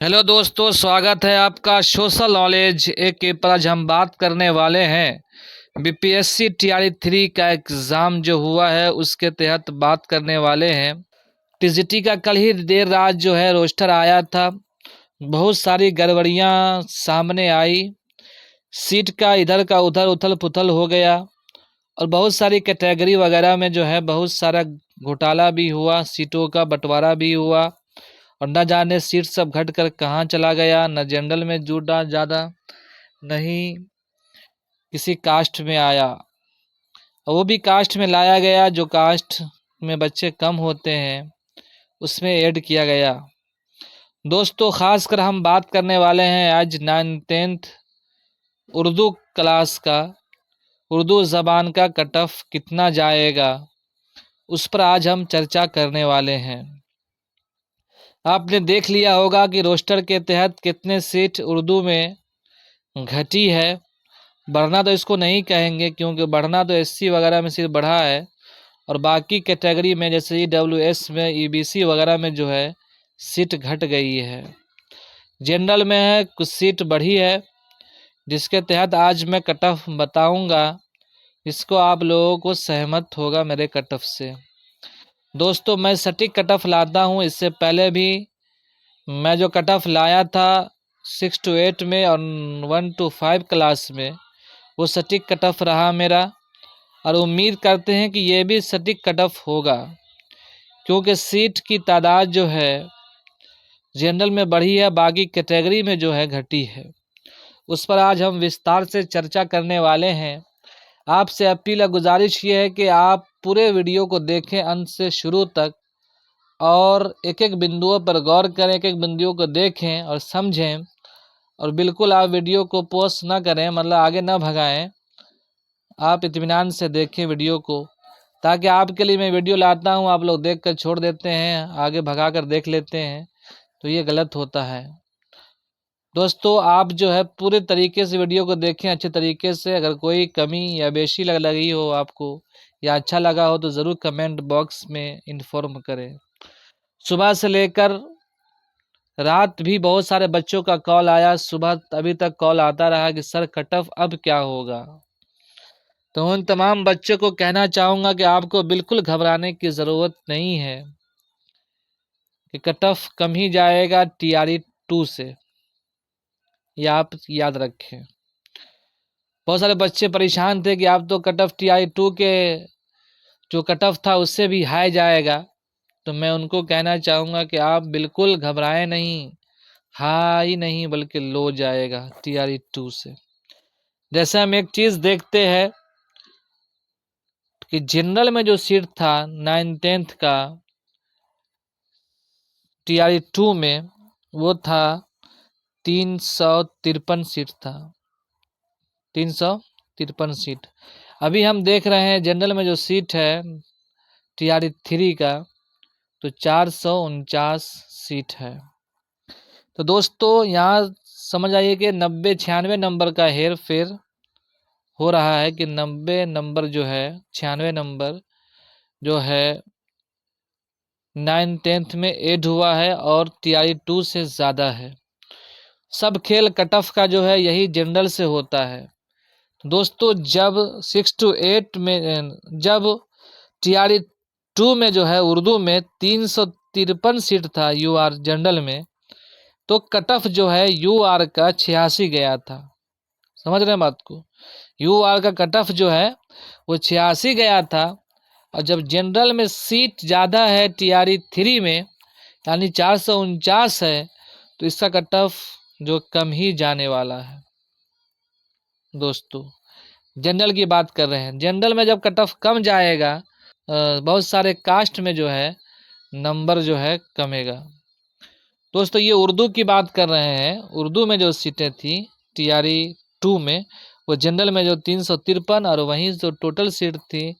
Hello दोस्तों, स्वागत है आपका सोशल नॉलेज एक के पर। आज हम बात करने वाले हैं बीपीएससी टीआरई 3 का एग्ज़ाम जो हुआ है उसके तहत बात करने वाले हैं। टीजीटी का कल ही देर रात जो है रोस्टर आया था। बहुत सारी गड़बड़ियां सामने आई। सीट का इधर का उधर उथल पुथल हो गया और बहुत सारी कैटेगरी वगैरह में जो है बहुत सारा घोटाला भी हुआ, सीटों का बंटवारा भी हुआ और न जाने सीट सब घट कर कहाँ चला गया। न जनरल में जुड़ा ज़्यादा, नहीं किसी कास्ट में आया, और वो भी कास्ट में लाया गया जो कास्ट में बच्चे कम होते हैं उसमें ऐड किया गया। दोस्तों, ख़ासकर हम बात करने वाले हैं आज 9th-10th उर्दू क्लास का। उर्दू ज़बान का कट ऑफ कितना जाएगा उस पर आज हम चर्चा करने वाले हैं। आपने देख लिया होगा कि रोस्टर के तहत कितने सीट उर्दू में घटी है। बढ़ना तो इसको नहीं कहेंगे क्योंकि बढ़ना तो एससी वगैरह में सिर्फ बढ़ा है, और बाकी कैटेगरी में जैसे ईडब्ल्यूएस में, ईबीसी वगैरह में जो है सीट घट गई है। जनरल में है कुछ सीट बढ़ी है, जिसके तहत आज मैं कट ऑफ बताऊँगा। इसको आप लोगों को सहमत होगा मेरे कट ऑफ से। दोस्तों, मैं सटीक कट ऑफ लाता हूँ। इससे पहले भी मैं जो कट ऑफ लाया था 6 to 8 में और 1 to 5 क्लास में, वो सटीक कट ऑफ रहा मेरा, और उम्मीद करते हैं कि ये भी सटीक कट ऑफ होगा क्योंकि सीट की तादाद जो है जनरल में बढ़ी है, बाकी कैटेगरी में जो है घटी है। उस पर आज हम विस्तार से चर्चा करने वाले हैं। आपसे अपील गुजारिश ये है कि आप पूरे वीडियो को देखें अंत से शुरू तक और एक एक बिंदुओं पर गौर करें, एक एक बिंदुओं को देखें और समझें, और बिल्कुल आप वीडियो को पोस्ट ना करें, मतलब आगे ना भगाएं। आप इत्मीनान से देखें वीडियो को, ताकि आपके लिए मैं वीडियो लाता हूं, आप लोग देख कर छोड़ देते हैं, आगे भगा कर देख लेते हैं, तो ये गलत होता है। दोस्तों, आप जो है पूरे तरीके से वीडियो को देखें अच्छे तरीके से। अगर कोई कमी या बेशी लगी हो आपको या अच्छा लगा हो तो ज़रूर कमेंट बॉक्स में इन्फॉर्म करें। सुबह से लेकर रात भी बहुत सारे बच्चों का कॉल आया, सुबह अभी तक कॉल आता रहा कि सर कट ऑफ अब क्या होगा। तो उन तमाम बच्चों को कहना चाहूँगा कि आपको बिल्कुल घबराने की ज़रूरत नहीं है कि कट ऑफ कम ही जाएगा टीआरई 2 से, यह आप याद रखें। बहुत सारे बच्चे परेशान थे कि आप तो कट ऑफ टीआरई 2 के जो कट ऑफ था उससे भी हाई जाएगा। तो मैं उनको कहना चाहूँगा कि आप बिल्कुल घबराएं नहीं, हाई नहीं बल्कि लो जाएगा टीआरई 2 से। जैसे हम एक चीज़ देखते हैं कि जनरल में जो सीट था 9th-10th का टीआरई 2 में, वो था 353 सीट था, 353 सीट। अभी हम देख रहे हैं जनरल में जो सीट है टीआरई 3 का तो 449 सीट है। तो दोस्तों, यहाँ समझ आइए कि 90-96 नंबर का हेर फेर हो रहा है कि 90 नंबर जो है, 96 नंबर जो है 9th-10th में ऐड हुआ है और टीआरई 2 से ज़्यादा है। सब खेल कट ऑफ का जो है यही जनरल से होता है। दोस्तों, जब 6 to 8 में, जब टीआरई 2 में जो है उर्दू में 353 सीट था यूआर जनरल में, तो कट ऑफ जो है यूआर का 86 गया था। समझ रहे हैं बात को? यूआर का कट ऑफ जो है वो 86 गया था, और जब जनरल में सीट ज़्यादा है टीआरई 3 में यानी 449 है, तो इसका कट ऑफ जो कम ही जाने वाला है। दोस्तों, जनरल की बात कर रहे हैं। जनरल में जब कट ऑफ कम जाएगा, बहुत सारे कास्ट में जो है नंबर जो है कमेगा। दोस्तों, ये उर्दू की बात कर रहे हैं। उर्दू में जो सीटें थी टीआरई 2 में, वो जनरल में जो 353 और वहीं जो टोटल सीट थी,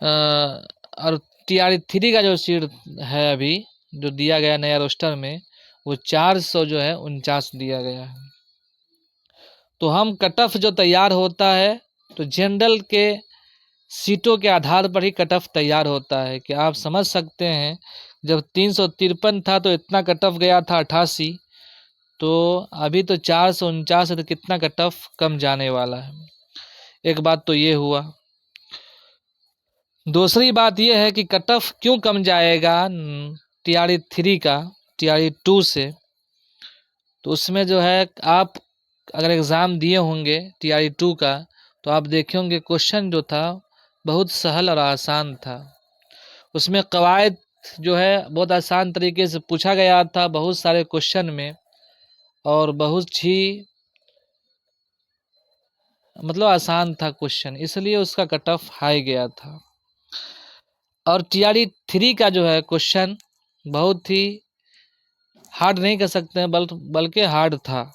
और टीआरई 3 का जो सीट है अभी जो दिया गया नया रोस्टर में, वो 400 जो है 49 दिया गया है। तो हम कट ऑफ जो तैयार होता है तो जनरल के सीटों के आधार पर ही कट ऑफ तैयार होता है। कि आप समझ सकते हैं जब 353 था तो इतना कट ऑफ गया था 88, तो अभी तो 449 है, तो कितना कट ऑफ कम जाने वाला है। एक बात तो ये हुआ। दूसरी बात यह है कि कट ऑफ क्यों कम जाएगा TRE 3 का TRE 2 से। तो उसमें जो है आप अगर एग्ज़ाम दिए होंगे TRE 2 का, तो आप देखे होंगे क्वेश्चन जो था बहुत सरल और आसान था। उसमें कवायद जो है बहुत आसान तरीके से पूछा गया था बहुत सारे क्वेश्चन में, और बहुत ही मतलब आसान था क्वेश्चन, इसलिए उसका कट ऑफ हाई गया था। और TRE 3 का जो है क्वेश्चन बहुत ही हार्ड नहीं कह सकते हैं, बल्कि हार्ड था,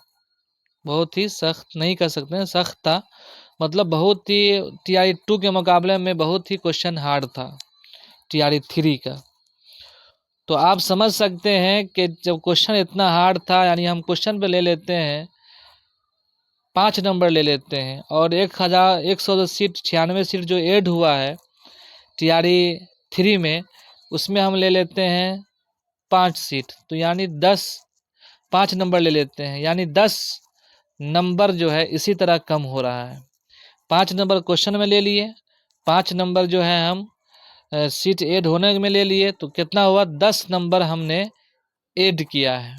बहुत ही सख्त नहीं कह सकते हैं, सख्त था। मतलब बहुत ही TRE 2 के मुकाबले में बहुत ही क्वेश्चन हार्ड था TRE 3 का। तो आप समझ सकते हैं कि जब क्वेश्चन इतना हार्ड था, यानी हम क्वेश्चन पे ले लेते हैं 5 नंबर ले लेते हैं, और 1100 सीट 96 सीट जो ऐड हुआ है TRE 3 में, उसमें हम ले लेते हैं 5 सीट, तो यानी 5 नंबर ले लेते हैं, यानी 10 नंबर जो है इसी तरह कम हो रहा है। 5 नंबर क्वेश्चन में ले लिए, 5 नंबर जो है हम सीट ऐड होने में ले लिए, तो कितना हुआ 10 नंबर हमने ऐड किया है।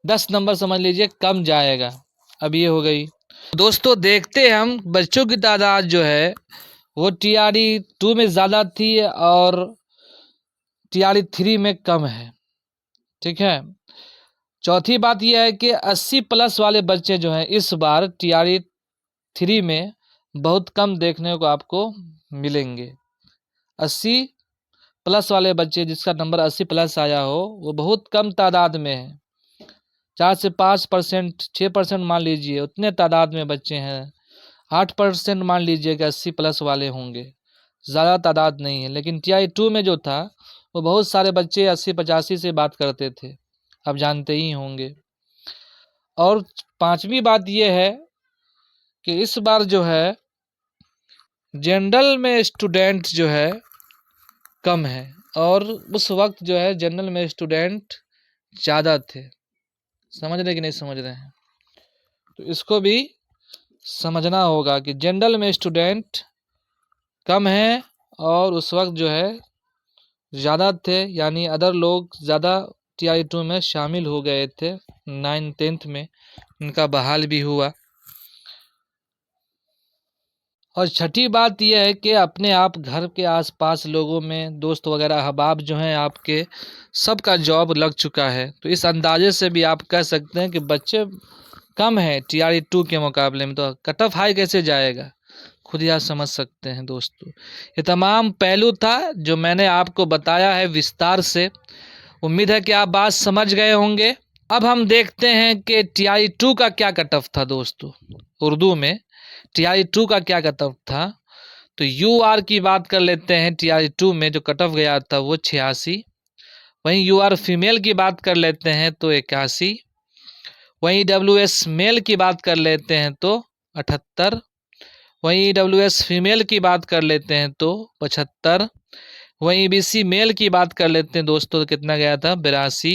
10 नंबर समझ लीजिए कम जाएगा। अब ये हो गई। दोस्तों देखते हैं हम बच्चों की तादाद जो है वो TRE 2 में ज़्यादा थी और TRE 3 में कम है। ठीक है। चौथी बात यह है कि 80 प्लस वाले बच्चे जो हैं इस बार TRE 3 में बहुत कम देखने को आपको मिलेंगे। 80 प्लस वाले बच्चे जिसका नंबर 80 प्लस आया हो वो बहुत कम तादाद में है। 4 से 5%, 6% मान लीजिए, उतने तादाद में बच्चे हैं। 8% मान लीजिए कि 80 प्लस वाले होंगे, ज़्यादा तादाद नहीं है। लेकिन TRE 2 में जो था वो बहुत सारे बच्चे 80-85 से बात करते थे, आप जानते ही होंगे। और पांचवी बात यह है कि इस बार जो है जनरल में स्टूडेंट जो है कम है, और उस वक्त जो है जनरल में स्टूडेंट ज़्यादा थे। समझ रहे कि नहीं समझ रहे हैं? तो इसको भी समझना होगा कि जनरल में स्टूडेंट कम है और उस वक्त जो है ज़्यादा थे, यानी अदर लोग ज़्यादा TRE 2 में शामिल हो गए थे। 9th-10th में उनका बहाल भी हुआ। और छठी बात यह है कि अपने आप घर के आसपास लोगों में दोस्त वगैरह अहबाब जो हैं आपके, सबका जॉब लग चुका है। तो इस अंदाजे से भी आप कह सकते हैं कि बच्चे कम हैं TRE 2 के मुकाबले में, तो कट ऑफ हाई कैसे जाएगा खुद ही आप समझ सकते हैं। दोस्तों ये तमाम पहलू था जो मैंने आपको बताया है विस्तार से। उम्मीद है कि आप बात समझ गए होंगे। अब हम देखते हैं कि TRE 2 का क्या कट ऑफ था। दोस्तों उर्दू में TRE 2 का क्या कट ऑफ था, तो UR की बात कर लेते हैं। TRE 2 में जो कट ऑफ गया था वो 86। वहीं UR फीमेल की बात कर लेते हैं तो 81। वहीं WS मेल की बात कर लेते हैं तो 78। वहीं WS फीमेल की बात कर लेते हैं तो 75। वहीं BC मेल की बात कर लेते हैं दोस्तों तो कितना गया था 82।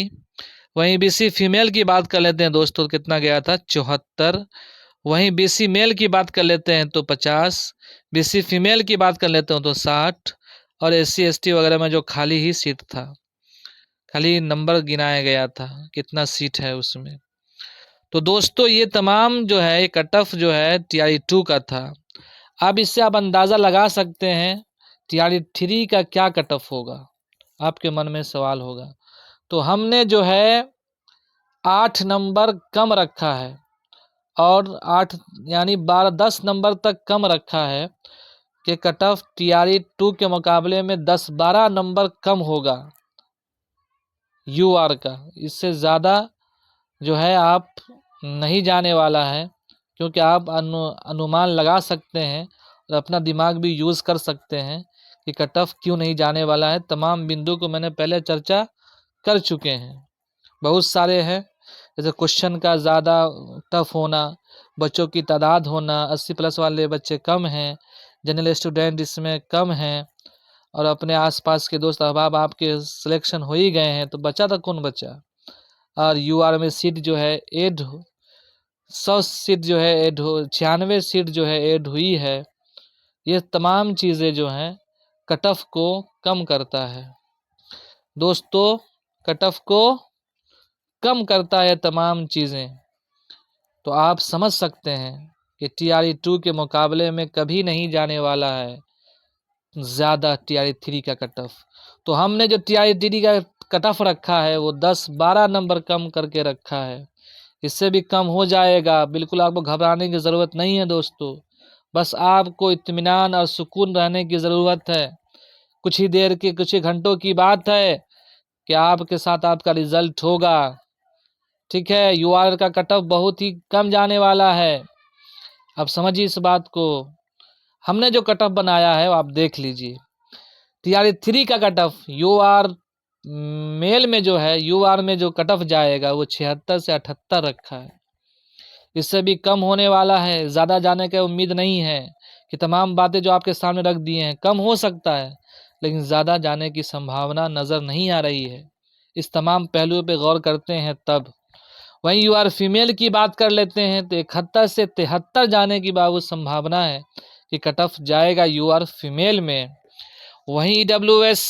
वहीं BC फीमेल की बात कर लेते हैं दोस्तों तो कितना गया था 74। वहीं BC मेल की बात कर लेते हैं तो 50। BC फीमेल की बात कर लेते हैं तो 60। और SC ST वगैरह में जो खाली ही सीट था, खाली नंबर गिनाया गया था कितना सीट है उसमें। तो दोस्तों ये तमाम जो है ये कट ऑफ जो है TRE 2 का था। अब इससे आप अंदाज़ा लगा सकते हैं TRE 3 का क्या कट ऑफ होगा, आपके मन में सवाल होगा। तो हमने जो है 8 नंबर कम रखा है, और 8 यानी 12-10 नंबर तक कम रखा है कि कट ऑफ TRE 2 के मुकाबले में 10-12 नंबर कम होगा UR का। इससे ज़्यादा जो है आप नहीं जाने वाला है, क्योंकि आप अनुमान लगा सकते हैं और अपना दिमाग भी यूज़ कर सकते हैं कि कट ऑफ क्यों नहीं जाने वाला है। तमाम बिंदु को मैंने पहले चर्चा कर चुके हैं, बहुत सारे हैं। जैसे क्वेश्चन का ज़्यादा टफ होना, बच्चों की तादाद होना, 80 प्लस वाले बच्चे कम हैं, जनरल स्टूडेंट इसमें कम हैं, और अपने आसपास के दोस्त अहबाब आपके सिलेक्शन हो ही गए हैं, तो बचा तो कौन बचा? और यूआर में सीट जो है ऐड 100 सीट जो है ऐड हो 96 सीट जो है ऐड हुई है। ये तमाम चीज़ें जो हैं कट ऑफ को कम करता है दोस्तों, कट ऑफ को कम करता है तमाम चीज़ें। तो आप समझ सकते हैं कि TRE 2 के मुकाबले में कभी नहीं जाने वाला है ज़्यादा TRE 3 का कट ऑफ। तो हमने जो TRE 3 का कट ऑफ रखा है वो 10-12 नंबर कम करके रखा है। इससे भी कम हो जाएगा, बिल्कुल आपको घबराने की ज़रूरत नहीं है दोस्तों। बस आपको इत्मीनान और सुकून रहने की ज़रूरत है। कुछ ही देर के, कुछ ही घंटों की बात है कि आपके साथ आपका रिजल्ट होगा। ठीक है, यूआर का कट ऑफ बहुत ही कम जाने वाला है। अब समझिए इस बात को। हमने जो कट ऑफ बनाया है वो आप देख लीजिए। TRE 3 का कट ऑफ यूआर मेल में जो है, यूआर में जो कट ऑफ जाएगा वो 76 से 78 रखा है। इससे भी कम होने वाला है, ज़्यादा जाने की उम्मीद नहीं है। कि तमाम बातें जो आपके सामने रख दी हैं, कम हो सकता है लेकिन ज़्यादा जाने की संभावना नज़र नहीं आ रही है। इस तमाम पहलुओं पे गौर करते हैं तब। वहीं यूआर फीमेल की बात कर लेते हैं तो 71 से 73 जाने की बाबू संभावना है कि कट ऑफ जाएगा यूआर फीमेल में। वहीं EWS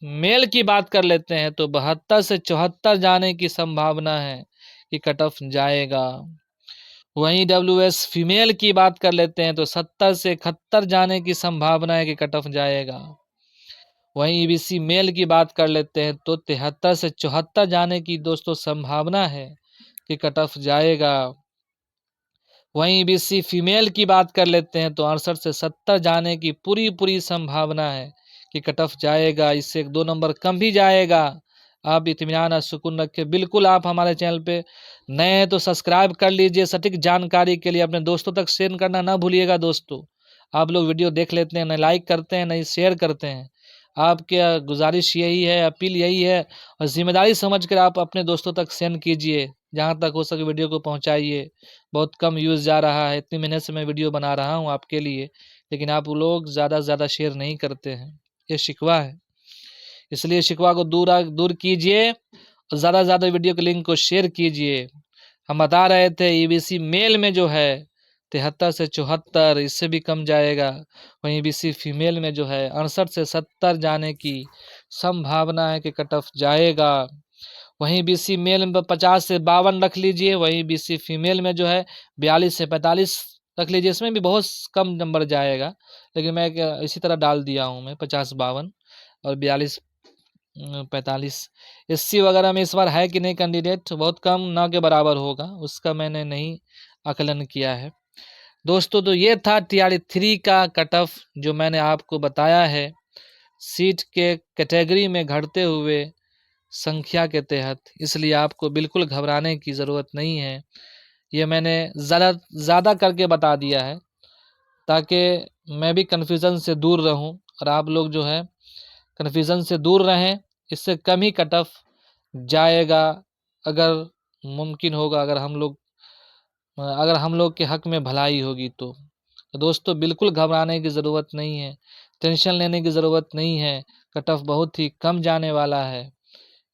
मेल की बात कर लेते हैं तो 72 से 74 जाने की संभावना है कि कट ऑफ जाएगा। वहीं EWS फीमेल की बात कर लेते हैं तो 70 से 71 जाने की संभावना है कि कट ऑफ जाएगा। वहीं EBC मेल की बात कर लेते हैं तो 73 से 74 जाने की दोस्तों संभावना है कि कट ऑफ जाएगा। वहीं EBC फीमेल की बात कर लेते हैं तो 68 से 70 जाने की पूरी संभावना है कि कट ऑफ जाएगा। इससे 1-2 नंबर कम भी जाएगा। आप इत्मीनान और सुकून रखें। बिल्कुल आप हमारे चैनल पे नए हैं तो सब्सक्राइब कर लीजिए। सटीक जानकारी के लिए अपने दोस्तों तक शेयर करना ना भूलिएगा दोस्तों। आप लोग वीडियो देख लेते हैं, न लाइक करते हैं, न शेयर करते हैं। आपके गुजारिश यही है, अपील यही है और जिम्मेदारी समझकर आप अपने दोस्तों तक सेंड कीजिए। जहाँ तक हो सके वीडियो को पहुँचाइए। बहुत कम व्यूज़ जा रहा है, इतनी मेहनत से मैं वीडियो बना रहा हूँ आपके लिए, लेकिन आप लोग ज़्यादा से ज़्यादा शेयर नहीं करते हैं। ये शिकवा है, इसलिए शिकवा को दूर कीजिए और ज़्यादा से ज़्यादा वीडियो के लिंक को शेयर कीजिए। हम बता रहे थे EBC मेल में जो है 73 से 74, इससे भी कम जाएगा। वहीं EBC फीमेल में जो है 68 से 70 जाने की संभावना है कि कट ऑफ जाएगा। वहीं EBC मेल में 50 से 52 रख लीजिए। वहीं EBC फीमेल में जो है 42 से 45 रख लीजिए। इसमें भी बहुत कम नंबर जाएगा, लेकिन मैं इसी तरह डाल दिया हूँ मैं 50-52 और 42-45। SC वगैरह में इस बार है कि नहीं कैंडिडेट, बहुत कम, ना के बराबर होगा, उसका मैंने नहीं आकलन किया है दोस्तों। तो ये था TRE 3 का कट ऑफ जो मैंने आपको बताया है सीट के कैटेगरी में घटते हुए संख्या के तहत। इसलिए आपको बिल्कुल घबराने की ज़रूरत नहीं है। ये मैंने ज़्यादा करके बता दिया है ताकि मैं भी कन्फ्यूज़न से दूर रहूं और आप लोग जो है कन्फ्यूज़न से दूर रहें। इससे कम ही कट ऑफ जाएगा अगर मुमकिन होगा, अगर हम लोग के हक में भलाई होगी तो दोस्तों बिल्कुल घबराने की ज़रूरत नहीं है, टेंशन लेने की ज़रूरत नहीं है। कट ऑफ बहुत ही कम जाने वाला है।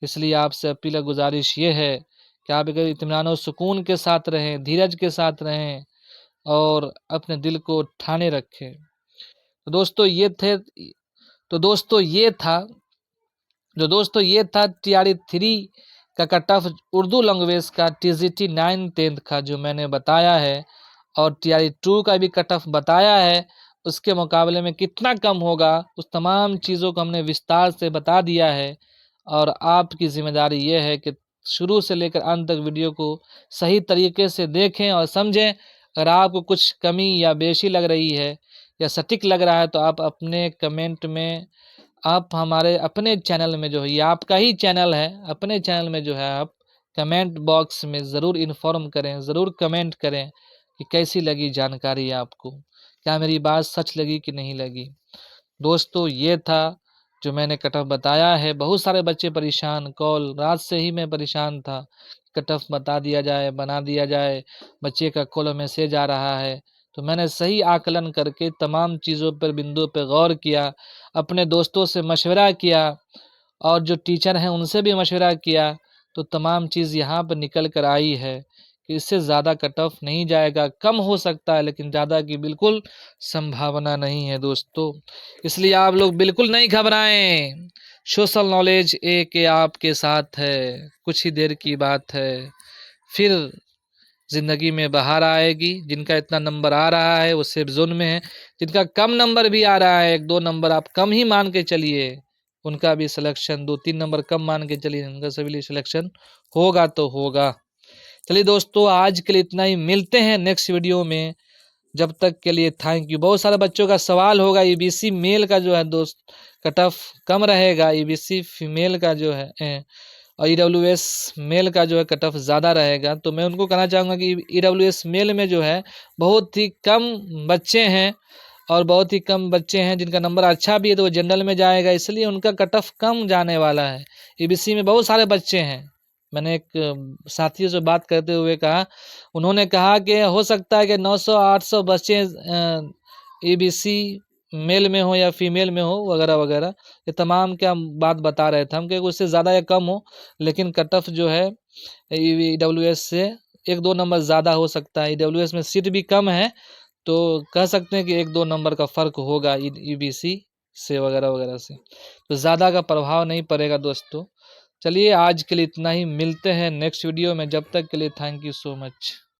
इसलिए आपसे अपील गुजारिश ये है कि आप अगर इत्मीनान और सुकून के साथ रहें, धीरज के साथ रहें और अपने दिल को ठाने रखें। तो दोस्तों ये था TRE 3 का कट ऑफ उर्दू लैंग्वेज का TGT 9-10 का जो मैंने बताया है, और TRE 2 का भी कट ऑफ बताया है। उसके मुकाबले में कितना कम होगा उस तमाम चीज़ों को हमने विस्तार से बता दिया है। और आपकी ज़िम्मेदारी ये है कि शुरू से लेकर अंत तक वीडियो को सही तरीके से देखें और समझें। अगर आपको कुछ कमी या बेशी लग रही है या सटीक लग रहा है तो आप अपने कमेंट में, आप हमारे अपने चैनल में जो है, ये आपका ही चैनल है, अपने चैनल में जो है आप कमेंट बॉक्स में ज़रूर इन्फॉर्म करें, ज़रूर कमेंट करें कि कैसी लगी जानकारी आपको, क्या मेरी बात सच लगी कि नहीं लगी। दोस्तों ये था जो मैंने कट ऑफ बताया है। बहुत सारे बच्चे परेशान, कॉल रात से ही मैं परेशान था, कट ऑफ बता दिया जाए, बना दिया जाए, बच्चे का कॉल मैसेज आ रहा है। तो मैंने सही आकलन करके तमाम चीज़ों पर, बिंदुओं पर गौर किया, अपने दोस्तों से मशवरा किया और जो टीचर हैं उनसे भी मशवरा किया, तो तमाम चीज़ यहाँ पर निकल कर आई है कि इससे ज़्यादा कट ऑफ नहीं जाएगा, कम हो सकता है लेकिन ज़्यादा की बिल्कुल संभावना नहीं है दोस्तों। इसलिए आप लोग बिल्कुल नहीं घबराएं, सोशल नॉलेज एक आपके साथ है, कुछ ही देर की बात है, फिर ज़िंदगी में बाहर आएगी। जिनका इतना नंबर आ रहा है वो सेफ जोन में है, जिनका कम नंबर भी आ रहा है, 1-2 नंबर आप कम ही मान के चलिए, उनका भी सिलेक्शन 2-3 नंबर कम मान के चलिए, उनका सभी सिलेक्शन होगा तो होगा। चलिए दोस्तों, आज के लिए इतना ही, मिलते हैं नेक्स्ट वीडियो में। जब तक के लिए थैंक यू। बहुत सारे बच्चों का सवाल होगा, ईबीसी मेल का जो है दोस्त कट ऑफ कम रहेगा, ईबीसी फीमेल का जो है और ईडब्ल्यूएस मेल का जो है कट ऑफ ज़्यादा रहेगा। तो मैं उनको कहना चाहूँगा कि ईडब्ल्यूएस मेल में जो है बहुत ही कम बच्चे हैं और बहुत ही कम बच्चे हैं जिनका नंबर अच्छा भी है, तो वो जनरल में जाएगा, इसलिए उनका कट ऑफ कम जाने वाला है। ईबीसी में बहुत सारे बच्चे हैं। मैंने एक साथियों से बात करते हुए कहा, उन्होंने कहा कि हो सकता है कि 900-800 बच्चे ईबीसी मेल में हो या फीमेल में हो वगैरह वगैरह, ये तमाम क्या बात बता रहे थे हम कि उससे ज़्यादा या कम हो, लेकिन कट ऑफ जो है ईडब्ल्यूएस से 1-2 नंबर ज़्यादा हो सकता है। ईडब्ल्यूएस में सीट भी कम है, तो कह सकते हैं कि 1-2 नंबर का फ़र्क होगा ईबीसी से वगैरह वगैरह से, तो ज़्यादा का प्रभाव नहीं पड़ेगा दोस्तों। चलिए आज के लिए इतना ही, मिलते हैं नेक्स्ट वीडियो में। जब तक के लिए थैंक यू सो मच।